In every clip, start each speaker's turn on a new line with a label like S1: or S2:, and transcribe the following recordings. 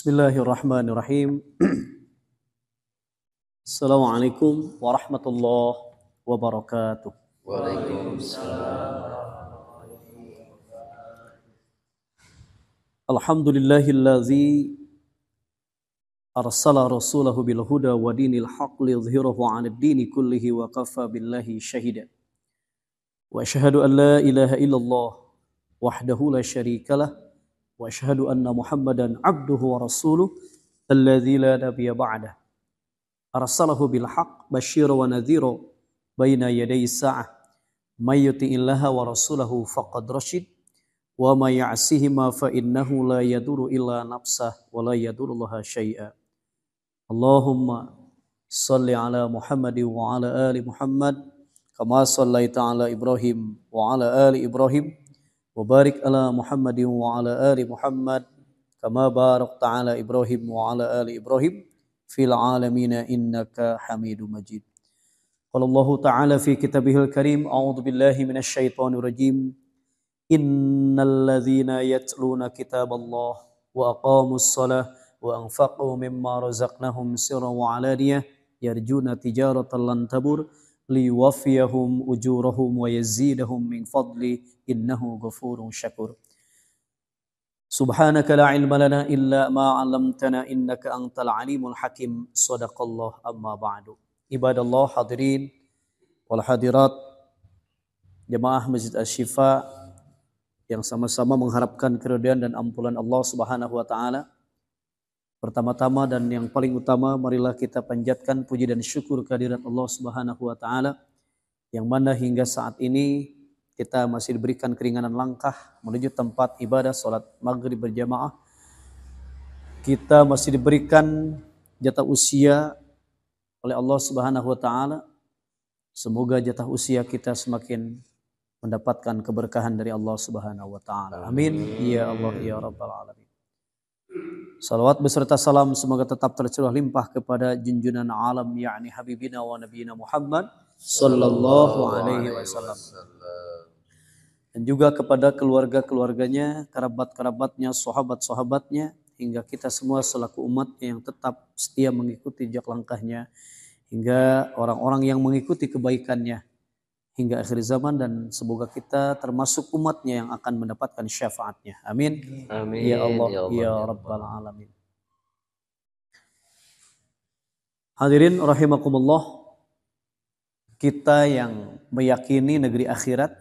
S1: Bismillahirrahmanirrahim. Assalamualaikum warahmatullahi wabarakatuh.
S2: Waalaikumsalam.
S1: Alhamdulillahillazi arsala rasulahu bil huda wa dinil haqq liyudhhirahu 'alad dini kullihi wa kafa billahi syahida. Wa asyhadu an la ilaha illallah wahdahu la syarikalah wa asyhadu anna Muhammadan 'abduhu wa rasuluh alladzi la nabiyya ba'dah. Arsalahu bil haqq basyira wa nadhira baina yaday sa'ah. May yuti'illaha wa rasulahu faqad rasyid wa may ya'sihima fa innahu la yadurru illa nafsah wa la yadurrullaha syai'a. Allahumma shalli ala Muhammadin wa ala ali Muhammad kama shallaita ala Ibrahim wa ala ali Ibrahim wa barik ala Muhammadin wa ala ali Muhammad kama barakta ala Ibrahim wa ala ali Ibrahim fil alamina innaka Hamidum Majid. Qala Allah Ta'ala fi kitabihil karim, a'udzu billahi minasy syaithanir rajim. Innal ladzina yatluna kitaballah wa aqamus shalah wa anfaqu mimma razaqnahum sirran wa 'alaniyah yarjuna tijaratan lan tabur liwaffiyahum ujurahum wa yazidahum min fadli innahu ghafurun syakur. Subhanaka la ilma lana illa ma 'allamtana innaka antal alimul hakim. Shadaqallah amma ba'du. Ibadallah hadirin wal hadirat jemaah Masjid Asy-Syifa yang sama-sama mengharapkan keridhaan dan ampunan Allah Subhanahu wa taala. Pertama-tama dan yang paling utama, marilah kita panjatkan puji dan syukur kehadirat Allah Subhanahu wa taala yang mana hingga saat ini kita masih diberikan keringanan langkah menuju tempat ibadah salat maghrib berjamaah. Kita masih diberikan jatah usia oleh Allah Subhanahu wa taala. Semoga jatah usia kita semakin mendapatkan keberkahan dari Allah Subhanahu wa taala. Amin ya Allah ya rabbal alamin. Salawat beserta salam semoga tetap tercurah limpah kepada junjungan alam yakni habibina wa nabiyina Muhammad sallallahu alaihi wasallam. Dan juga kepada keluarga-keluarganya, kerabat-kerabatnya, sahabat-sahabatnya, hingga kita semua selaku umatnya yang tetap setia mengikuti jejak langkahnya, hingga orang-orang yang mengikuti kebaikannya hingga akhir zaman, dan semoga kita termasuk umatnya yang akan mendapatkan syafaatnya. Amin.
S2: Amin.
S1: Ya Allah ya Rabbal Alamin. Hadirin rahimakumullah, kita yang meyakini negeri akhirat,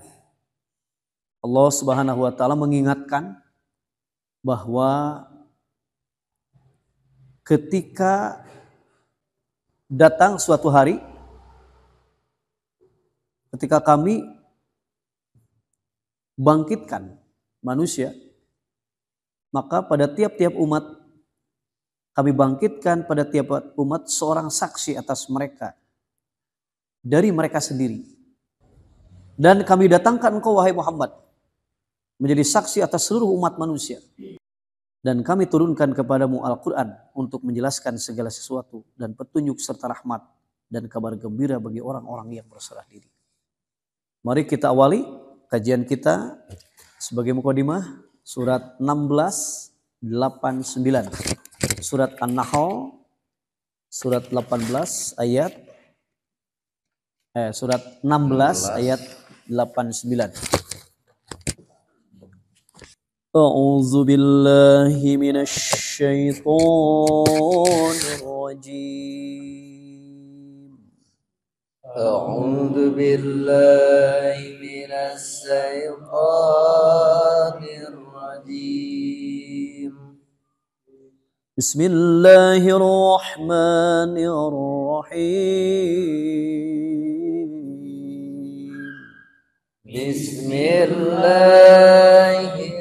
S1: Allah Subhanahu wa taala mengingatkan bahwa ketika datang suatu hari, ketika kami bangkitkan manusia, maka pada tiap-tiap umat kami bangkitkan pada tiap umat seorang saksi atas mereka dari mereka sendiri. Dan kami datangkan engkau wahai Muhammad menjadi saksi atas seluruh umat manusia. Dan kami turunkan kepadamu Al-Quran untuk menjelaskan segala sesuatu dan petunjuk serta rahmat dan kabar gembira bagi orang-orang yang berserah diri. Mari kita awali kajian kita sebagai mukadimah surat 16:89. Surat An-Nahl surat 18 ayat surat 16 ayat 89. A'udzu billahi minasy syaithanir rajim.
S2: A'udzu billahi minasy syaithanir rajim.
S1: Bismillahirrahmanirrahim.
S2: Bismillahirrahmanirrahim.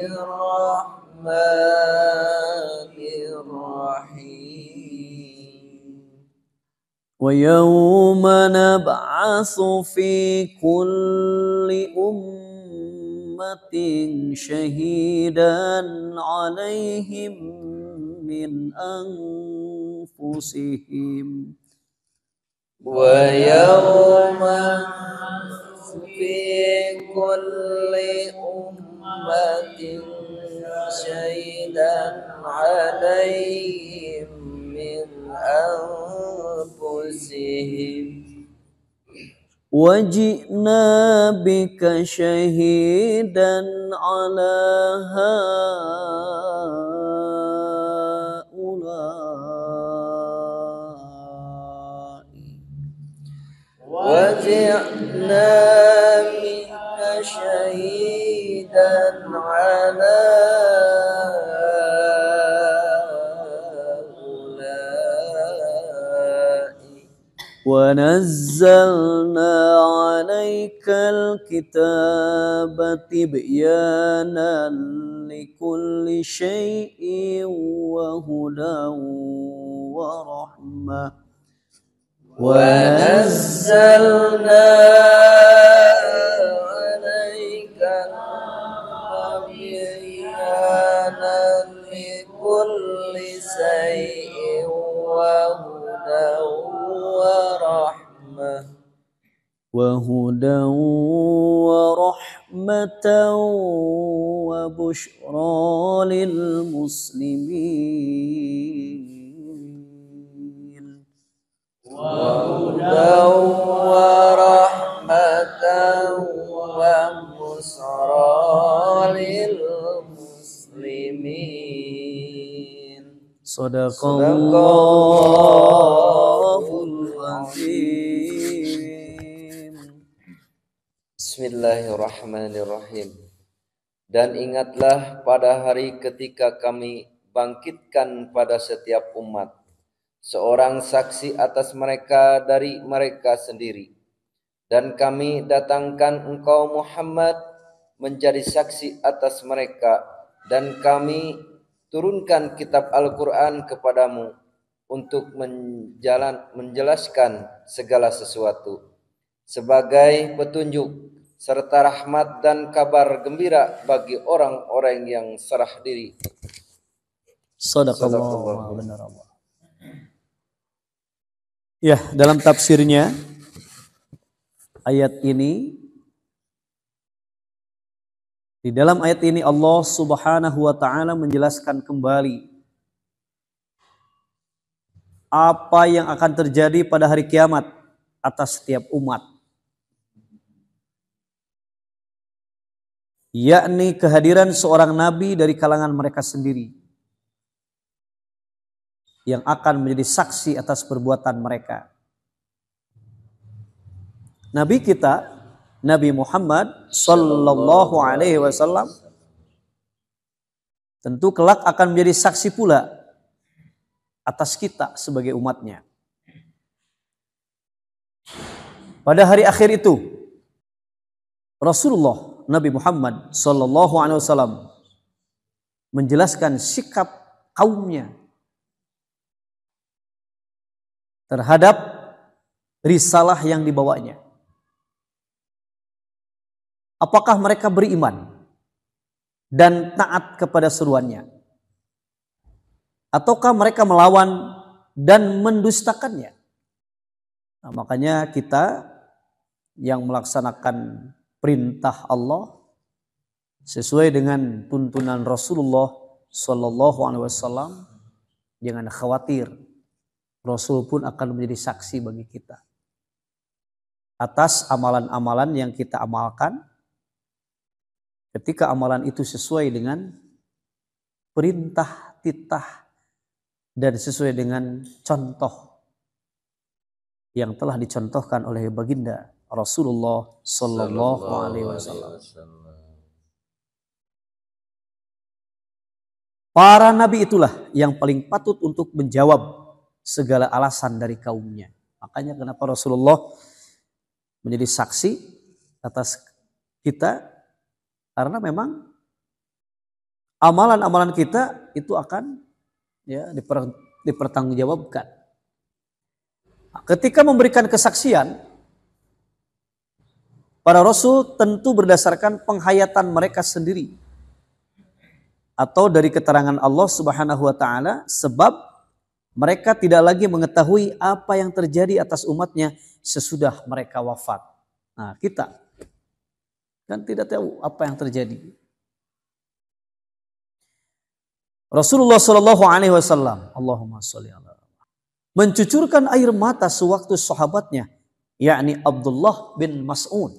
S1: Wa yawma nab'atsu fi kulli ummatin syahidan 'alaihim min anfusihim.
S2: Wa yawma fi kulli ummatin عليهم من أنفسهم
S1: وجئنا بك شهيدا على هؤلاء
S2: وجئنا بك شهيدا على هؤلاء
S1: ونزلنا عليك الكتاب تبيانا لكل شيء وهدى ورحمة
S2: ونزلنا عليك بيانا لكل شيء وهدى
S1: ورحمة وبشرى للمسلمين
S2: وهدى ورحمة وبشرى للمسلمين
S1: صدق الله العظيم.
S2: Bismillahirrahmanirrahim. Dan ingatlah pada hari ketika kami bangkitkan pada setiap umat seorang saksi atas mereka dari mereka sendiri, dan kami datangkan engkau Muhammad menjadi saksi atas mereka, dan kami turunkan kitab Al-Quran kepadamu untuk menjelaskan segala sesuatu sebagai petunjuk serta rahmat dan kabar gembira bagi orang-orang yang serah diri.
S1: Sadaqallah. Benar Allah. Ya, dalam tafsirnya ayat ini, di dalam ayat ini Allah Subhanahu wa taala menjelaskan kembali apa yang akan terjadi pada hari kiamat atas setiap umat, yakni kehadiran seorang nabi dari kalangan mereka sendiri yang akan menjadi saksi atas perbuatan mereka. Nabi kita, Nabi Muhammad sallallahu alaihi wasallam, tentu kelak akan menjadi saksi pula atas kita sebagai umatnya. Pada hari akhir itu, Rasulullah Nabi Muhammad sallallahu alaihi wasallam menjelaskan sikap kaumnya terhadap risalah yang dibawanya. Apakah mereka beriman dan taat kepada seruannya, ataukah mereka melawan dan mendustakannya? Nah, makanya kita yang melaksanakan perintah Allah sesuai dengan tuntunan Rasulullah Sallallahu Alaihi Wasallam, jangan khawatir, Rasul pun akan menjadi saksi bagi kita atas amalan-amalan yang kita amalkan, ketika amalan itu sesuai dengan perintah, titah, dan sesuai dengan contoh yang telah dicontohkan oleh baginda Rasulullah Sallallahu Alaihi Wasallam. Para nabi itulah yang paling patut untuk menjawab segala alasan dari kaumnya. Makanya kenapa Rasulullah menjadi saksi atas kita, karena memang amalan-amalan kita itu akan dipertanggungjawabkan. Ketika memberikan kesaksian, para Rasul tentu berdasarkan penghayatan mereka sendiri atau dari keterangan Allah Subhanahu wa taala, sebab mereka tidak lagi mengetahui apa yang terjadi atas umatnya sesudah mereka wafat. Nah, kita kan tidak tahu apa yang terjadi. Rasulullah Shallallahu Alaihi Wasallam, Allahumma sholli ala, mencucurkan air mata sewaktu sahabatnya, yakni Abdullah bin Mas'ud,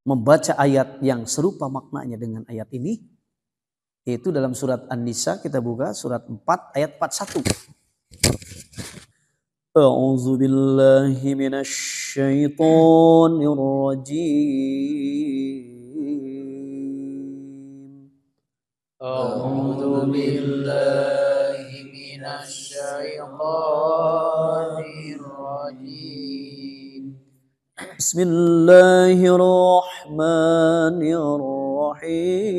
S1: membaca ayat yang serupa maknanya dengan ayat ini, yaitu dalam surat An-Nisa. Kita buka surat 4 ayat 41. A'udzu billahi minasy syaithanir rajim.
S3: A'udzu billahi minasy syaithanir rajim.
S1: Bismillahirrahmanirrahim.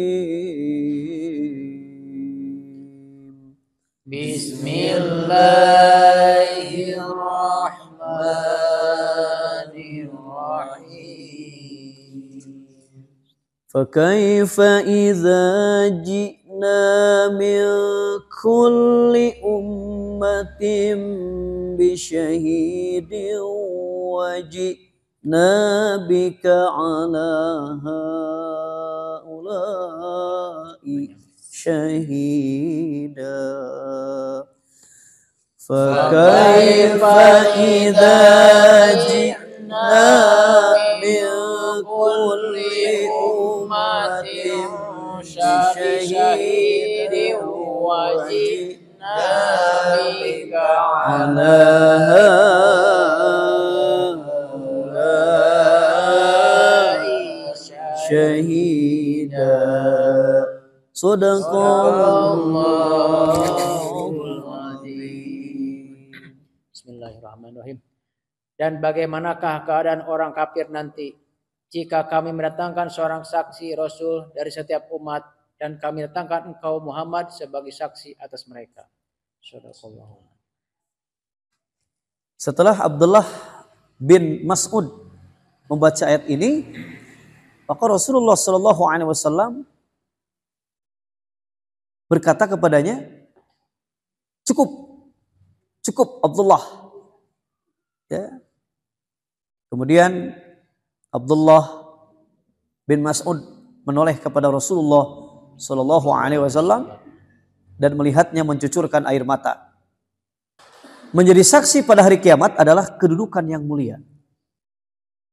S3: Bismillahirrahmanirrahim.
S1: فكيف إذا جئنا من كل أمة بشهيد وجئنا بك على هؤلاء شهيدا فكيف إذا جئنا من كل أمة بشهيد وجئنا بك على هؤلاء شهيدا Sadaqallahul Azim.
S3: Bismillahirrahmanirrahim. Dan bagaimanakah keadaan orang kafir nanti jika kami mendatangkan seorang saksi Rasul dari setiap umat dan kami datangkan engkau Muhammad sebagai saksi atas mereka. Sadaqallahu.
S1: Setelah Abdullah bin Mas'ud membaca ayat ini, maka Rasulullah Shallallahu Alaihi Wasallam berkata kepadanya, cukup Abdullah. Ya. Kemudian Abdullah bin Mas'ud menoleh kepada Rasulullah Shallallahu Alaihi Wasallam dan melihatnya mencucurkan air mata. Menjadi saksi pada hari kiamat adalah kedudukan yang mulia,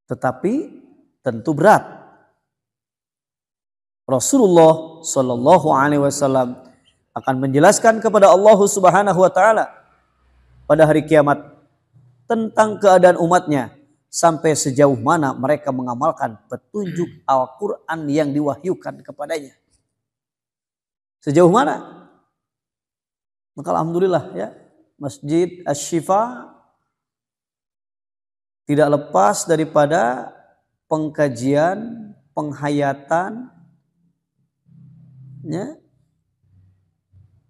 S1: tetapi tentu berat. Rasulullah Shallallahu Alaihi Wasallam akan menjelaskan kepada Allah Subhanahu Wa Taala pada hari kiamat tentang keadaan umatnya sampai sejauh mana mereka mengamalkan petunjuk Al-Quran yang diwahyukan kepadanya. Sejauh mana? Maka alhamdulillah ya, Masjid Asy-Syifa tidak lepas daripada pengkajian, penghayatan, ya,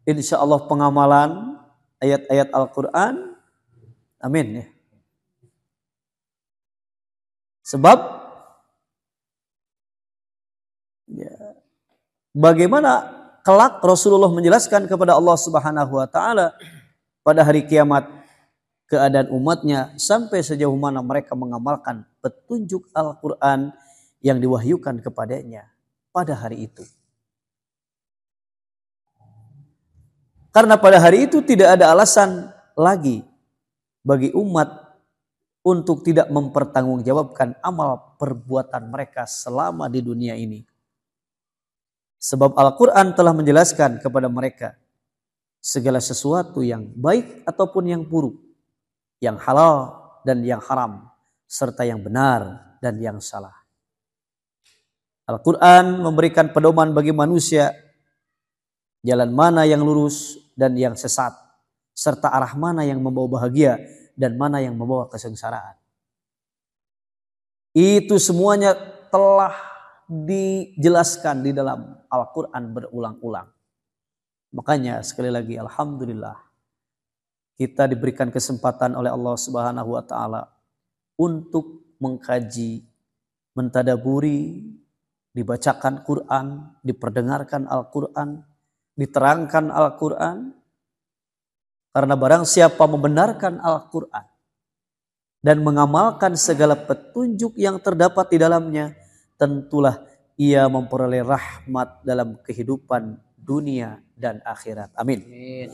S1: insya Allah pengamalan ayat-ayat Al-Quran. Amin ya. Sebab ya, bagaimana kelak Rasulullah menjelaskan kepada Allah Subhanahu Wa Taala pada hari kiamat keadaan umatnya sampai sejauh mana mereka mengamalkan petunjuk Al-Quran yang diwahyukan kepadanya pada hari itu. Karena pada hari itu tidak ada alasan lagi bagi umat untuk tidak mempertanggungjawabkan amal perbuatan mereka selama di dunia ini. Sebab Al-Quran telah menjelaskan kepada mereka segala sesuatu yang baik ataupun yang buruk, yang halal dan yang haram, serta yang benar dan yang salah. Al-Quran memberikan pedoman bagi manusia jalan mana yang lurus dan yang sesat, serta arah mana yang membawa bahagia dan mana yang membawa kesengsaraan. Itu semuanya telah dijelaskan di dalam Al-Quran berulang-ulang. Makanya sekali lagi alhamdulillah kita diberikan kesempatan oleh Allah Subhanahu Wa Taala untuk mengkaji, mentadaburi, dibacakan Quran, diperdengarkan Al-Quran, diterangkan Al-Quran. Karena barang siapa membenarkan Al-Quran dan mengamalkan segala petunjuk yang terdapat di dalamnya, tentulah ia memperoleh rahmat dalam kehidupan dunia dan akhirat. Amin.
S3: Amin.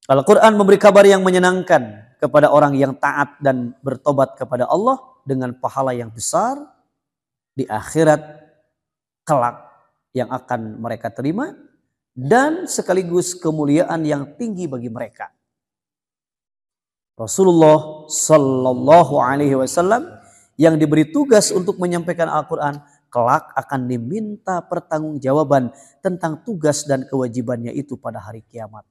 S1: Al-Quran memberi kabar yang menyenangkan kepada orang yang taat dan bertobat kepada Allah dengan pahala yang besar di akhirat kelak yang akan mereka terima dan sekaligus kemuliaan yang tinggi bagi mereka. Rasulullah Sallallahu Alaihi Wasallam yang diberi tugas untuk menyampaikan Al-Quran kelak akan diminta pertanggungjawaban tentang tugas dan kewajibannya itu pada hari kiamat.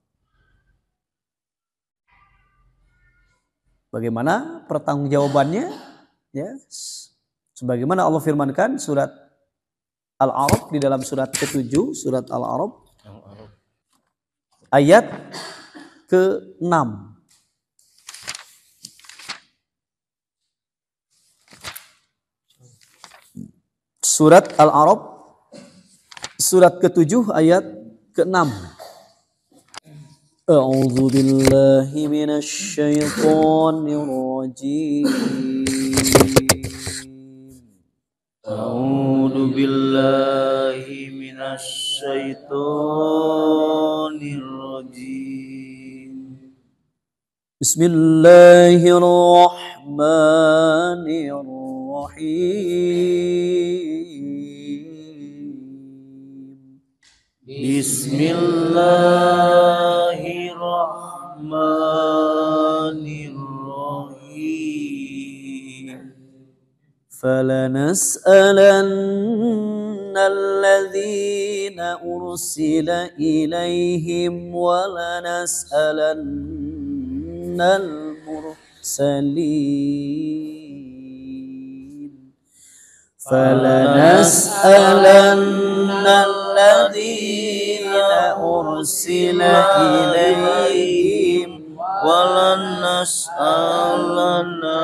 S1: Bagaimana pertanggungjawabannya? Ya, sebagaimana Allah firmankan surat Al-A'raf di dalam surat ke-7, surat Al-A'raf ayat ke-6. Surat Al-A'raf surat ke-7 ayat ke-6. A'udzu billahi minasy syaithanir rajim.
S4: A'udzu billahi minasy syaithanir rajim.
S1: Bismillahirrahmanirrahim.
S4: Bismillahirrahmanirrahim.
S1: فلنسألن الذين أرسل إليهم ولنسألن المرسلين فلنسألن الذين أرسل إليهم
S4: ولنسألن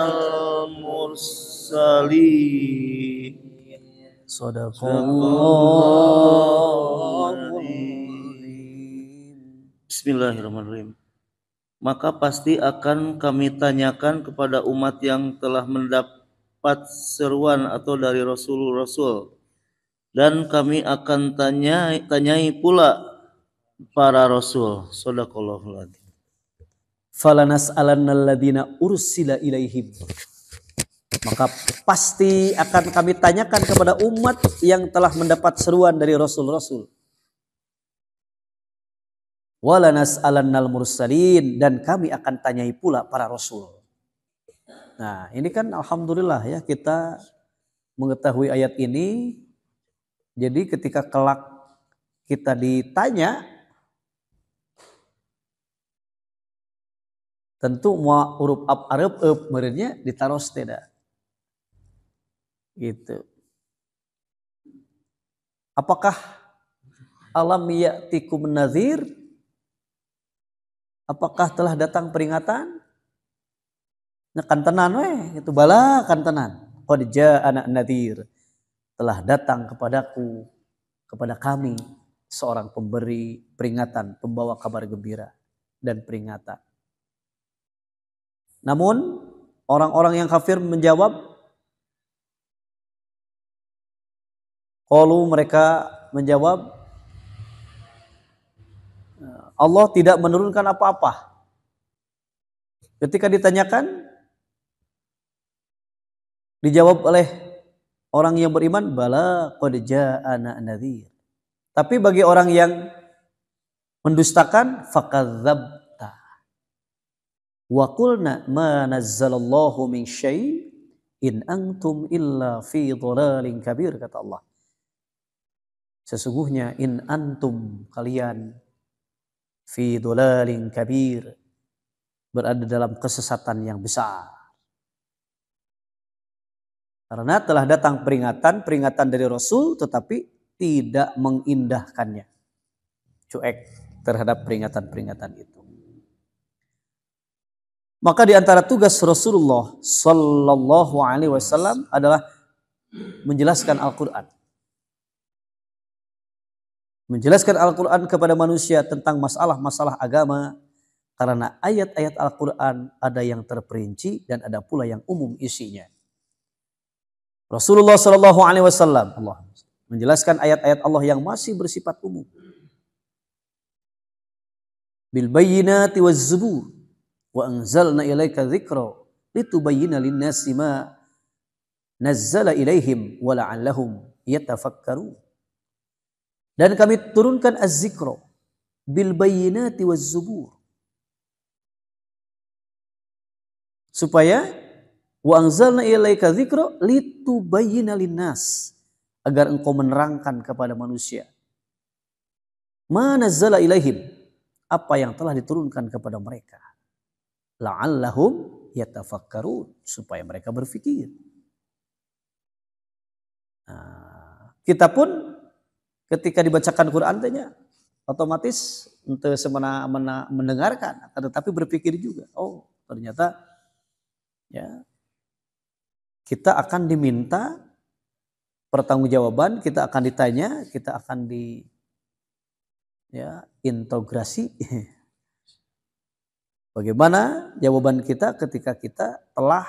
S4: المرسلين. Bismillahirrahmanirrahim. Maka pasti akan kami tanyakan kepada umat yang telah mendapat seruan atau dari Rasul-Rasul, dan kami akan tanyai pula para Rasul. Shadaqallahul adzim.
S1: Falanas'alanna alladziina ursila ilaihim. Maka pasti akan kami tanyakan kepada umat yang telah mendapat seruan dari Rasul-Rasul. Walanas'alannal mursalin, dan kami akan tanyai pula para Rasul. Nah, ini kan alhamdulillah ya kita mengetahui ayat ini. Jadi ketika kelak kita ditanya, tentu mau huruf ab arab merenya ditaros tidak. Gitu. Apakah alam ya'tikum nadhir? Apakah telah datang peringatan? Kan tenan weh, itu bala kan tenan. Qad ja'ana nadhir. Telah datang kepadaku, kepada kami seorang pemberi peringatan, pembawa kabar gembira dan peringatan. Namun orang-orang yang kafir menjawab, mereka menjawab, Allah tidak menurunkan apa-apa. Ketika ditanyakan, dijawab oleh orang yang beriman, bala qad ja'ana nadhir. Tapi bagi orang yang mendustakan, fakadzabta wa qulna ma nazzalallahu min syai' in antum illa fi dhalalin kabir, kata Allah. Sesungguhnya in antum, kalian, fi dhalalin kabir, berada dalam kesesatan yang besar. Karena telah datang peringatan dari Rasul, tetapi tidak mengindahkannya. Cuek terhadap peringatan-peringatan itu. Maka di antara tugas Rasulullah Sallallahu Alaihi Wasallam adalah menjelaskan Al-Quran. Menjelaskan Al-Quran kepada manusia tentang masalah-masalah agama. Karena ayat-ayat Al-Quran ada yang terperinci dan ada pula yang umum isinya. Rasulullah Sallallahu Alaihi Wasallam menjelaskan ayat-ayat Allah yang masih bersifat umum. Bil bayyinati waz zubur wa anzalna ilaika dzikra litubayyana lin-nasi ma nazzala ilaihim wa la'allahum yatafakkarun. Dan kami turunkan az-zikra bil bayyinati waz zubur, supaya wa anzalna ilaika dzikra litubayyana lin-nas, agar engkau menerangkan kepada manusia ma nazzala ilaihim, apa yang telah diturunkan kepada mereka, la'allahum yatafakkarun, supaya mereka berpikir. Nah, kita pun ketika dibacakan Quran tanya otomatis untuk semena-mena mendengarkan, tetapi berpikir juga. Oh, ternyata ya kita akan diminta pertanggungjawaban, kita akan ditanya, kita akan integrasi. Bagaimana jawaban kita ketika kita telah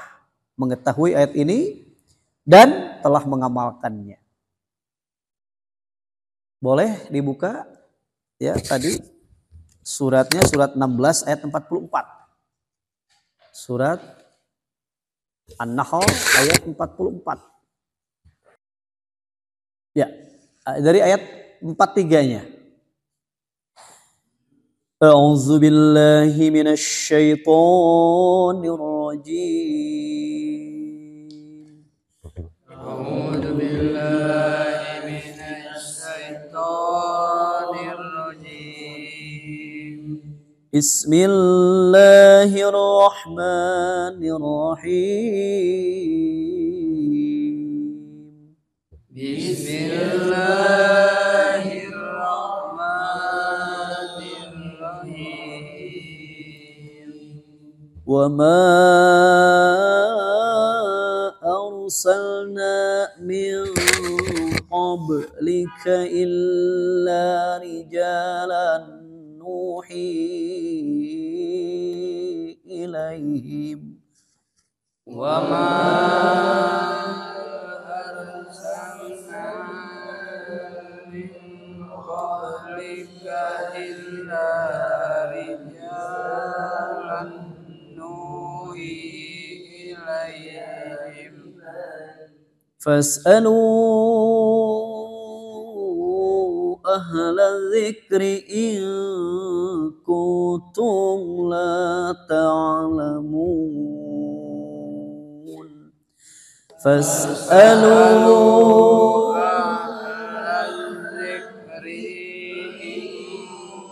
S1: mengetahui ayat ini dan telah mengamalkannya. Boleh dibuka ya tadi suratnya, surat 16 ayat 44. Surat An-Nahl ayat 44. Ya, dari ayat 43-nya. A'udzu billahi minasy syaithanir rajim. A'udzu billahi minasy syaithanir rajim. Bismillahirrahmanirrahim. Wa ma arsalna min qablika illa rijalan nuhi ilaihim wa ma arsalna min qablika illa rijalan nuhi ilaihim fas'alu ahla dzikri in kuntum la ta'lamun. Fas'alu ahla dzikri in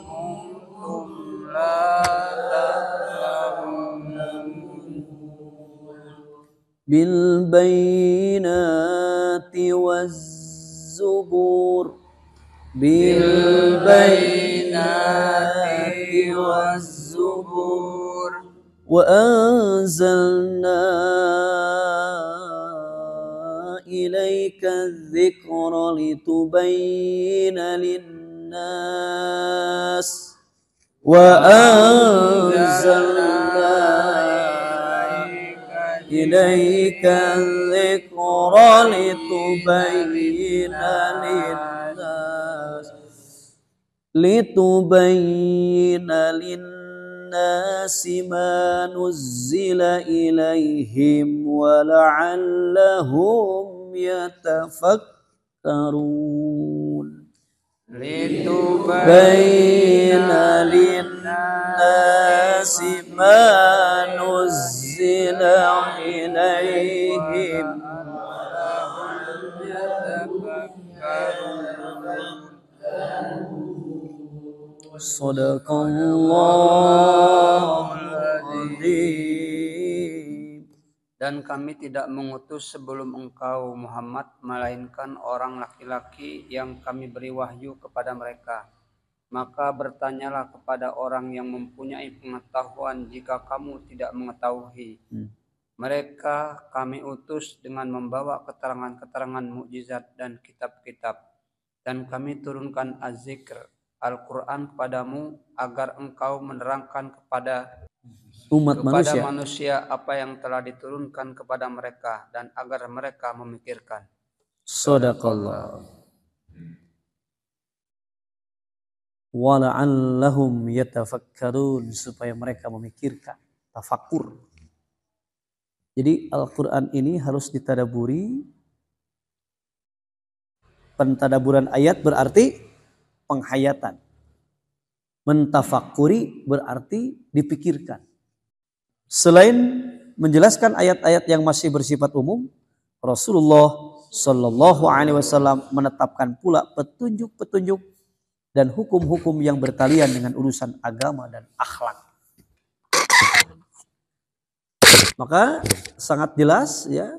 S1: kuntum la ta'lamun. Bil bayyinati waz zubur, bil bayyinati waz zubur wa anzalna ilaika dzikra litubayyana lin-nas wa anzalna ilaika dzikra litubayyana lin-nasi ma nuzzila ilaihim wa la'allahum yatafakkarun. Litubayyana lin-nasi ma nuzzila ilaihim wa la'allahum yatafakkarun. Shadaqallahul adzim.
S5: Dan kami tidak mengutus sebelum engkau Muhammad melainkan orang laki-laki yang kami beri wahyu kepada mereka. Maka bertanyalah kepada orang yang mempunyai pengetahuan jika kamu tidak mengetahui. Mereka kami utus dengan membawa keterangan-keterangan mukjizat dan kitab-kitab. Dan kami turunkan az-zikr Al-Quran kepadamu agar engkau menerangkan kepada manusia apa yang telah diturunkan kepada mereka dan agar mereka memikirkan.
S1: Shadaqallah. wala'allahum yatafakkarun, supaya mereka memikirkan, tafakur. Jadi Al-Quran ini harus ditadaburi. Pentadaburan ayat berarti penghayatan. Mentafakuri berarti dipikirkan. Selain menjelaskan ayat-ayat yang masih bersifat umum, Rasulullah Shallallahu Alaihi Wasallam menetapkan pula petunjuk-petunjuk dan hukum-hukum yang berkaitan dengan urusan agama dan akhlak. Maka sangat jelas ya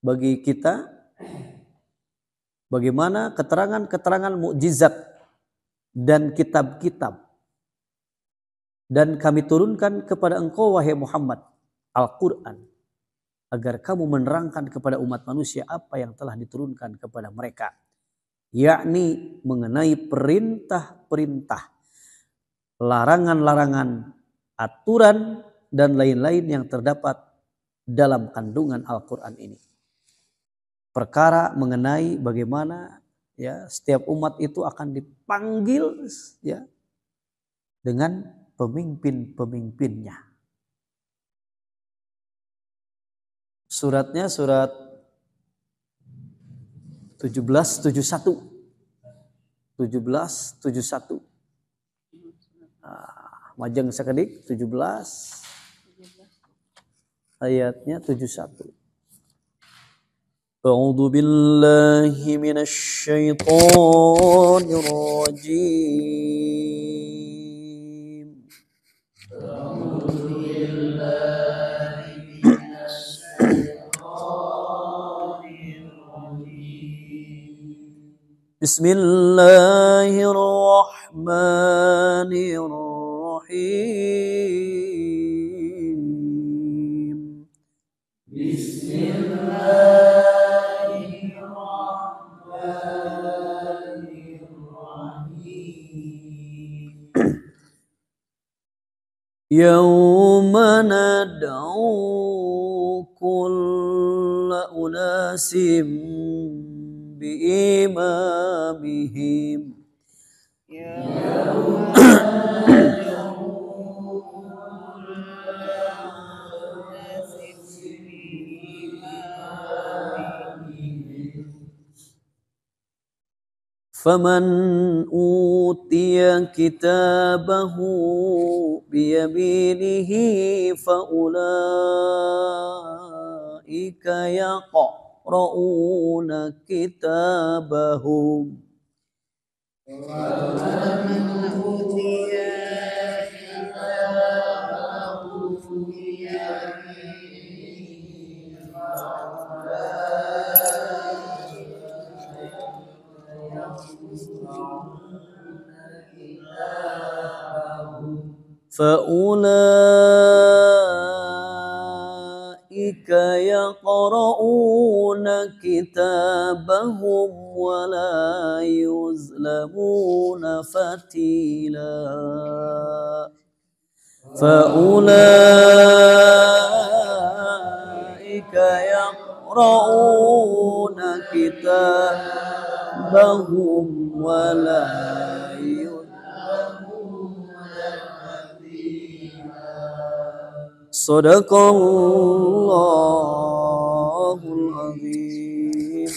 S1: bagi kita bagaimana keterangan-keterangan mukjizat dan kitab-kitab dan kami turunkan kepada engkau wahai Muhammad Al-Quran agar kamu menerangkan kepada umat manusia apa yang telah diturunkan kepada mereka, yakni mengenai perintah-perintah, larangan-larangan, aturan dan lain-lain yang terdapat dalam kandungan Al-Quran ini. Perkara mengenai bagaimana ya setiap umat itu akan dipanggil ya dengan pemimpin-pemimpinnya. Suratnya surat 1771. 1771. Majeng sakedik 17 ayatnya 71. A'udzu billahi minasy syaithanir rajim. A'udzu billahi minasy syaithanir rajim. Bismillahirrahmanirrahim. Bismillahirrahmanirrahim. Yauma nad'u kulla unasim biimamihim. Faman utiya kitabahu biyaminihi faulaika yaqra'una kitabahum. فَأُولَئِكَ يَقْرَؤُونَ كِتَابَهُمْ وَلَا يُظْلَمُونَ فَتِيلًا فَأُولَئِكَ يَقْرَؤُونَ كِتَابَهُمْ وَلَا Sadaqallahul azim.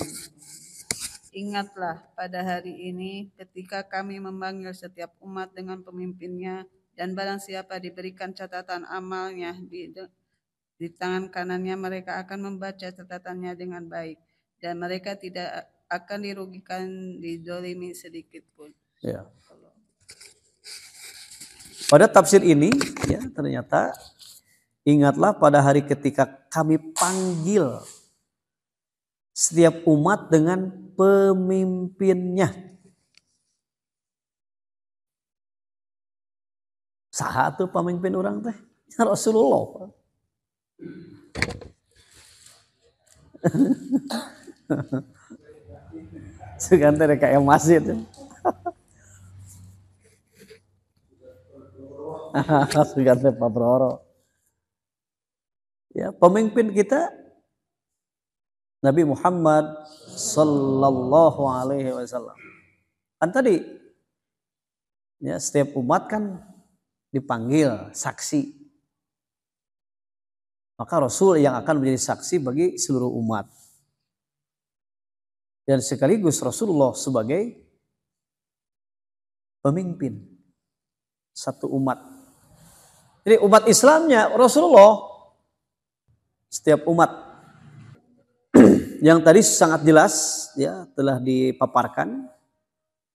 S6: Ingatlah pada hari ini ketika kami memanggil setiap umat dengan pemimpinnya, dan barang siapa diberikan catatan amalnya di tangan kanannya, mereka akan membaca catatannya dengan baik, dan mereka tidak akan dirugikan, dizalimi sedikit pun.
S1: Ya. Pada tafsir ini ya ternyata ingatlah pada hari ketika kami panggil setiap umat dengan pemimpinnya. Saha tuh pemimpin orang teh? Rasulullah. Seganti kayak masjid. Seganti Pak Broro. Ya, pemimpin kita Nabi Muhammad sallallahu alaihi wasallam. Kan tadi Ya, setiap umat kan dipanggil saksi. Maka Rasul yang akan menjadi saksi bagi seluruh umat. Dan sekaligus Rasulullah sebagai pemimpin satu umat. Jadi umat Islamnya Rasulullah, setiap umat yang tadi sangat jelas ya telah dipaparkan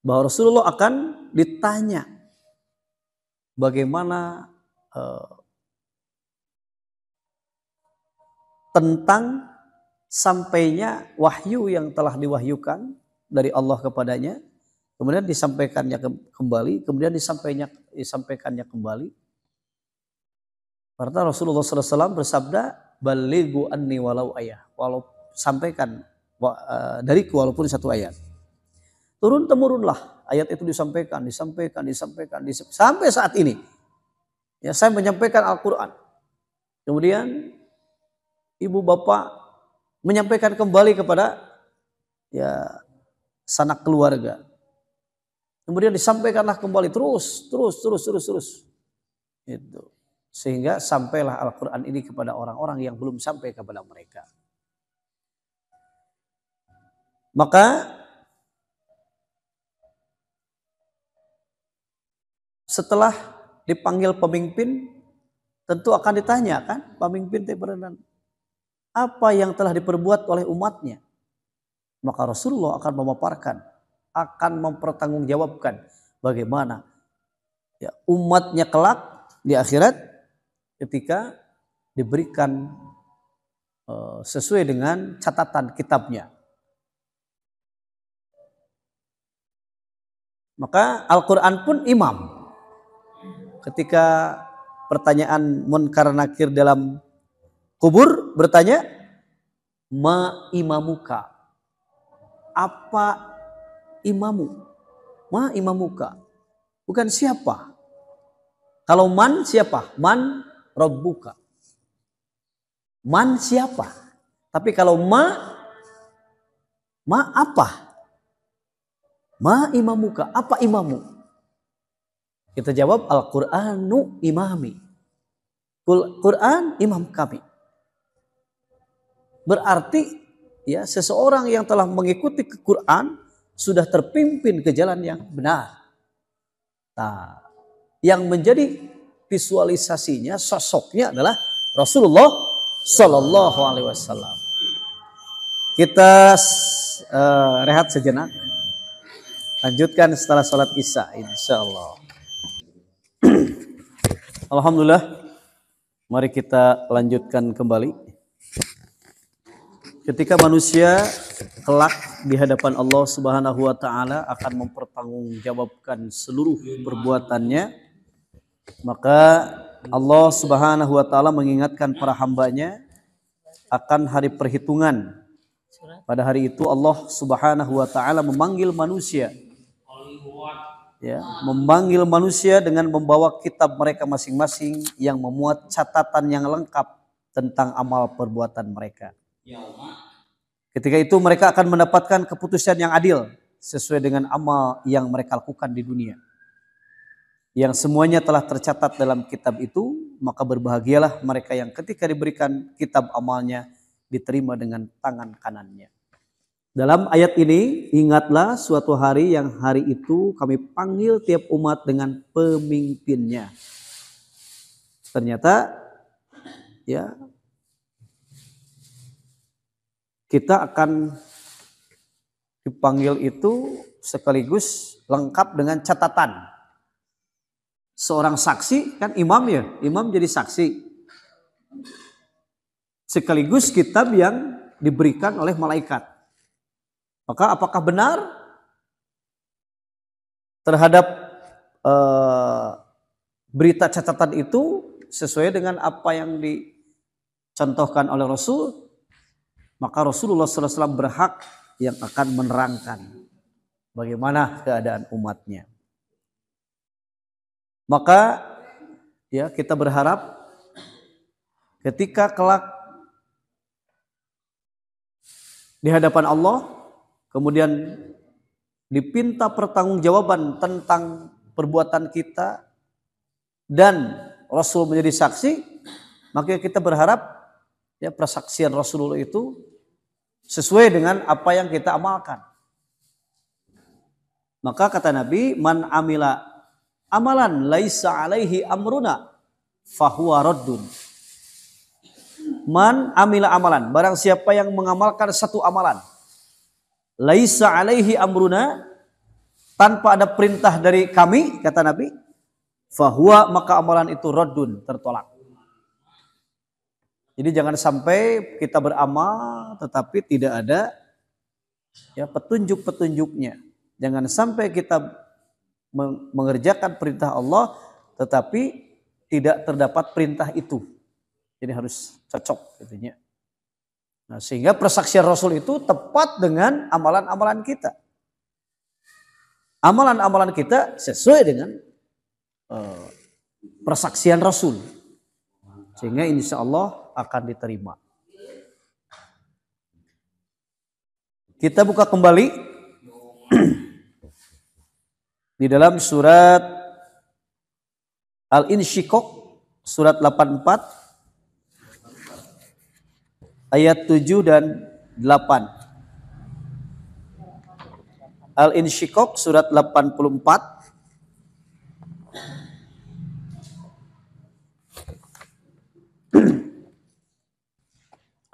S1: bahwa Rasulullah akan ditanya bagaimana tentang sampainya wahyu yang telah diwahyukan dari Allah kepadanya, kemudian disampaikannya kembali, kemudian disampaikannya kembali. Karena Rasulullah SAW bersabda, balighu anni walau ayah, sampaikan dariku walaupun satu ayat. Turun temurunlah ayat itu disampaikan sampai saat ini. Ya, saya menyampaikan Al-Quran. Kemudian ibu bapak menyampaikan kembali kepada ya sanak keluarga. Kemudian disampaikanlah kembali terus. Itu. Sehingga sampailah Al-Quran ini kepada orang-orang yang belum sampai kepada mereka. Maka setelah dipanggil pemimpin, tentu akan ditanya kan, pemimpin apa yang telah diperbuat oleh umatnya. Maka Rasulullah akan memaparkan, akan mempertanggungjawabkan bagaimana ya, umatnya kelak di akhirat ketika diberikan sesuai dengan catatan kitabnya. Maka Al-Quran pun imam. Ketika pertanyaan munkar nakir dalam kubur bertanya, ma imamuka, apa imamu? Ma imamuka, bukan siapa. Kalau man siapa? Man Rabbuka. Man siapa? Tapi kalau ma apa? Ma imamuka, apa imamu? Kita jawab Al-Qur'anu imami. Quran imam kami. Berarti ya seseorang yang telah mengikuti Quran sudah terpimpin ke jalan yang benar. Nah, yang menjadi visualisasinya, sosoknya adalah Rasulullah Sallallahu Alaihi Wasallam. Kita rehat sejenak, lanjutkan setelah sholat isya, insya Allah. Alhamdulillah, mari kita lanjutkan kembali. Ketika manusia kelak di hadapan Allah Subhanahu wa taala akan mempertanggungjawabkan seluruh perbuatannya, maka Allah Subhanahu wa taala mengingatkan para hambanya akan hari perhitungan. Pada hari itu Allah Subhanahu wa taala memanggil manusia. Ya, memanggil manusia dengan membawa kitab mereka masing-masing yang memuat catatan yang lengkap tentang amal perbuatan mereka. Ketika itu mereka akan mendapatkan keputusan yang adil sesuai dengan amal yang mereka lakukan di dunia. Yang semuanya telah tercatat dalam kitab itu, maka berbahagialah mereka yang ketika diberikan kitab amalnya diterima dengan tangan kanannya. Dalam ayat ini, ingatlah suatu hari yang hari itu kami panggil tiap umat dengan pemimpinnya. Ternyata ya kita akan dipanggil itu sekaligus lengkap dengan catatan. Seorang saksi kan imam ya, imam jadi saksi. Sekaligus kitab yang diberikan oleh malaikat. Maka apakah benar terhadap berita catatan itu sesuai dengan apa yang dicontohkan oleh Rasul? Maka Rasulullah SAW berhak yang akan menerangkan bagaimana keadaan umatnya. Maka ya kita berharap ketika kelak di hadapan Allah kemudian dipinta pertanggungjawaban tentang perbuatan kita dan Rasul menjadi saksi, maka kita berharap ya persaksian Rasulullah itu sesuai dengan apa yang kita amalkan. Maka kata Nabi, man amila amalan laisa alaihi amruna fahuwa raddun. Man amila amalan, barang siapa yang mengamalkan satu amalan laisa alaihi amruna, tanpa ada perintah dari kami, kata Nabi, fahuwa, maka amalan itu raddun, tertolak. Jadi jangan sampai kita beramal tetapi tidak ada ya petunjuk-petunjuknya. Jangan sampai kita mengerjakan perintah Allah tetapi tidak terdapat perintah itu. Jadi harus cocok gitu. Nah, sehingga persaksian Rasul itu tepat dengan amalan-amalan kita. Amalan-amalan kita sesuai dengan persaksian Rasul. Sehingga insya Allah akan diterima. Kita buka kembali di dalam surat Al-Insyiqaq, surat 84, ayat 7 dan 8. Al-Insyiqaq, surat 84,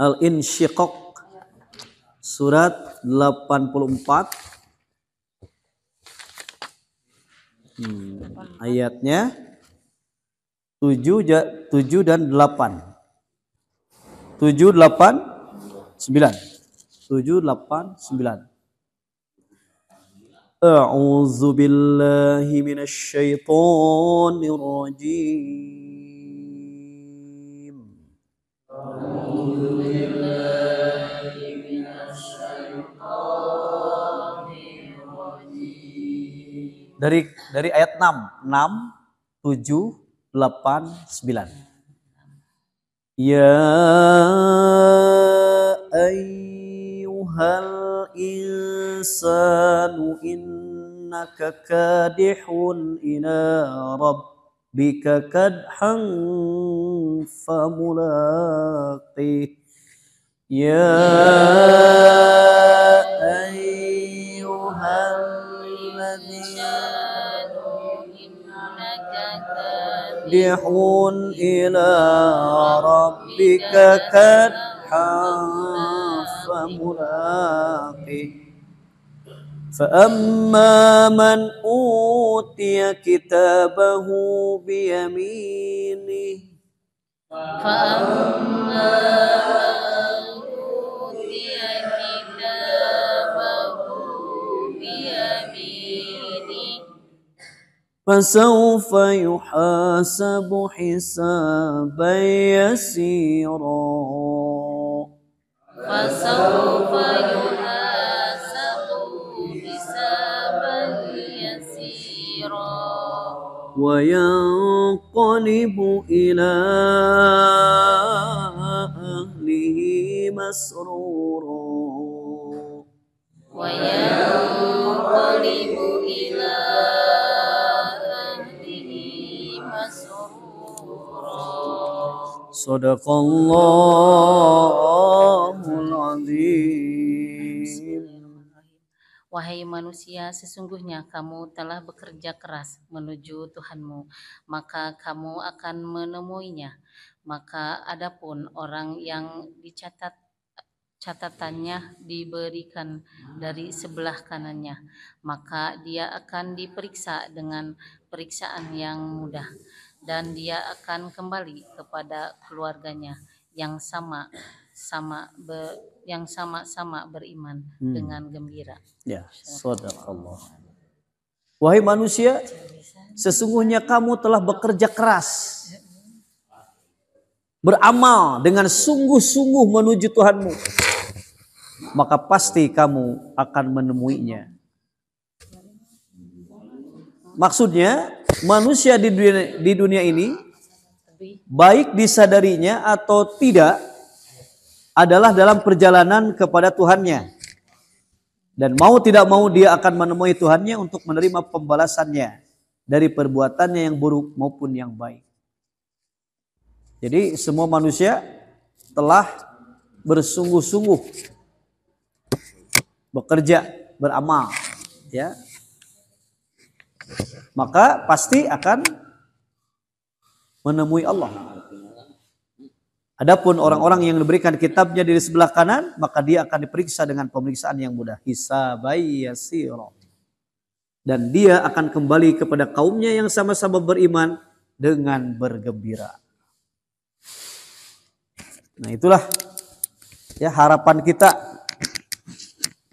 S1: Al-Insyiqaq, surat 84, ayatnya 7 dan 8. 7, 8, 9. 7, 8, 9. A'udzu billahi minasy syaithanir rajim. A'udzu billahi minasy syaithanir rajim. Dari ayat 6, 7, 8, 9. Ya ayyuhal insanu innaka kadihun ila rabbika kadhan famulaqih. Ya ayyuhal kadihun ila rabbika kadhan famulaqih. فأما من أوتي كتابه بيمينه فسوف يحاسب حسابا يسيرا وينقلب إلى أهله مسرورا Sadaqallahul azim.
S7: Wahai manusia, sesungguhnya kamu telah bekerja keras menuju Tuhanmu, maka kamu akan menemuinya. Maka adapun orang yang dicatat catatannya diberikan dari sebelah kanannya, maka dia akan diperiksa dengan periksaan yang mudah, dan dia akan kembali kepada keluarganya yang sama-sama beriman dengan gembira.
S1: Ya, sadaqallah. Wahai manusia, sesungguhnya kamu telah bekerja keras, beramal dengan sungguh-sungguh menuju Tuhanmu, maka pasti kamu akan menemuinya. Maksudnya, manusia di dunia ini, baik disadarinya atau tidak, adalah dalam perjalanan kepada Tuhannya. Dan mau tidak mau dia akan menemui Tuhannya untuk menerima pembalasannya. dari perbuatannya yang buruk maupun yang baik. Jadi semua manusia telah bersungguh-sungguh bekerja, beramal, ya. Maka pasti akan menemui Allah. Adapun orang-orang yang diberikan kitabnya di sebelah kanan, maka dia akan diperiksa dengan pemeriksaan yang mudah. Hisabai yasira. Dan dia akan kembali kepada kaumnya yang sama-sama beriman dengan bergembira. Nah, itulah ya harapan kita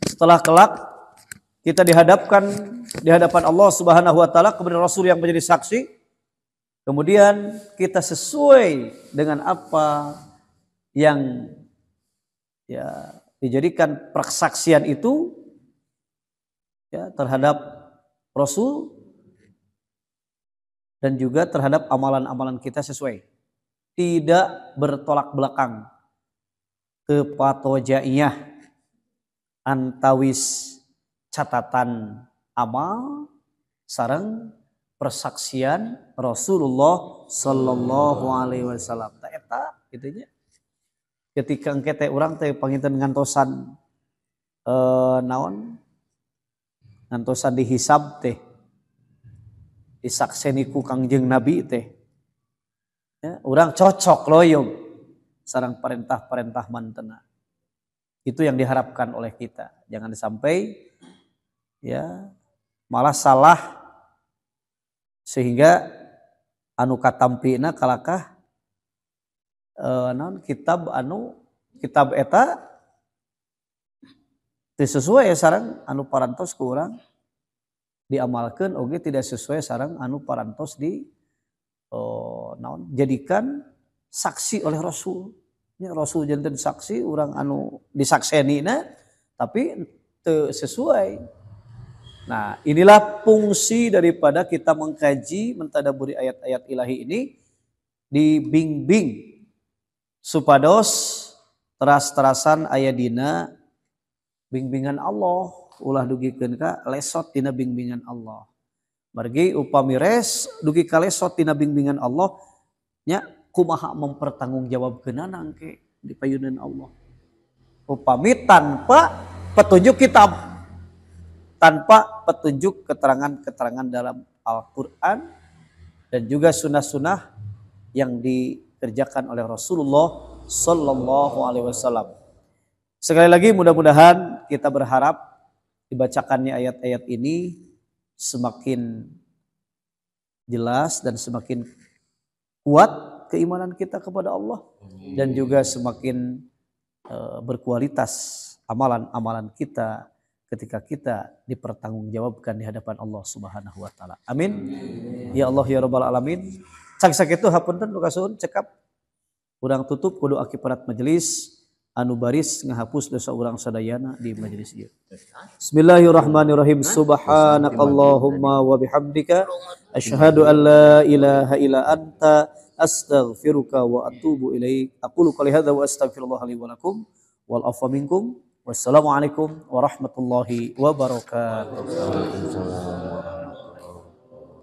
S1: setelah kelak kita dihadapkan di hadapan Allah Subhanahu wa taala kepada Rasul yang menjadi saksi. Kemudian kita sesuai dengan apa yang ya dijadikan persaksian itu ya terhadap Rasul dan juga terhadap amalan-amalan kita sesuai. Tidak bertolak belakang kepatojaiyah antawis catatan amal sareng persaksian Rasulullah sallallahu alaihi wasallam. Ta eta kitu nya. Ketika engke teh urang teh panginten ngantosan naon? Ngantosan dihisab teh. Disakseni ku Kangjeng Nabi teh. Ya, urang cocok loyong sareng perintah-perintah mantena. Itu yang diharapkan oleh kita. Jangan sampai ya malah salah sehingga anu katampina kalakah kitab eta teu sesuai sareng anu parantos ku urang diamalkeun oge tidak sesuai sareng anu parantos jadikan saksi oleh Rasul. Ya, Rasul janten saksi urang anu disaksenina tapi teu sesuai. Nah, inilah fungsi daripada kita mengkaji, mentadaburi ayat-ayat ilahi ini dibimbing supados teras-terasan aya dina bimbingan Allah, ulah dugikeun ka lesot dina bimbingan Allah. Margi upami dugi ka lesot dina bimbingan Allah nya kumaha mempertanggungjawabkeunana engke di payunan Allah. Upami tanpa petunjuk kitab, tanpa petunjuk keterangan-keterangan dalam Al-Quran dan juga sunnah-sunnah yang dikerjakan oleh Rasulullah Sallallahu Alaihi Wasallam. Sekali lagi mudah-mudahan kita berharap dibacakannya ayat-ayat ini semakin jelas dan semakin kuat keimanan kita kepada Allah dan juga semakin berkualitas amalan-amalan kita ketika kita dipertanggungjawabkan di hadapan Allah Subhanahu wa taala. Amin. Ya Allah ya rabbal alamin. Sakitu hapunten nu kasuhun cekap urang tutup kudu akiparat majelis anu baris ngahapus dosa urang sadayana di majelis ieu. Bismillahirrahmanirrahim. Subhanakallahumma wa bihamdika asyhadu an la ilaha illa anta astaghfiruka wa atubu ilaik. Aqulu qouli hadza wa astaghfirullah li wa lakum wal afwa minkum. Wassalamualaikum warahmatullahi wabarakatuh.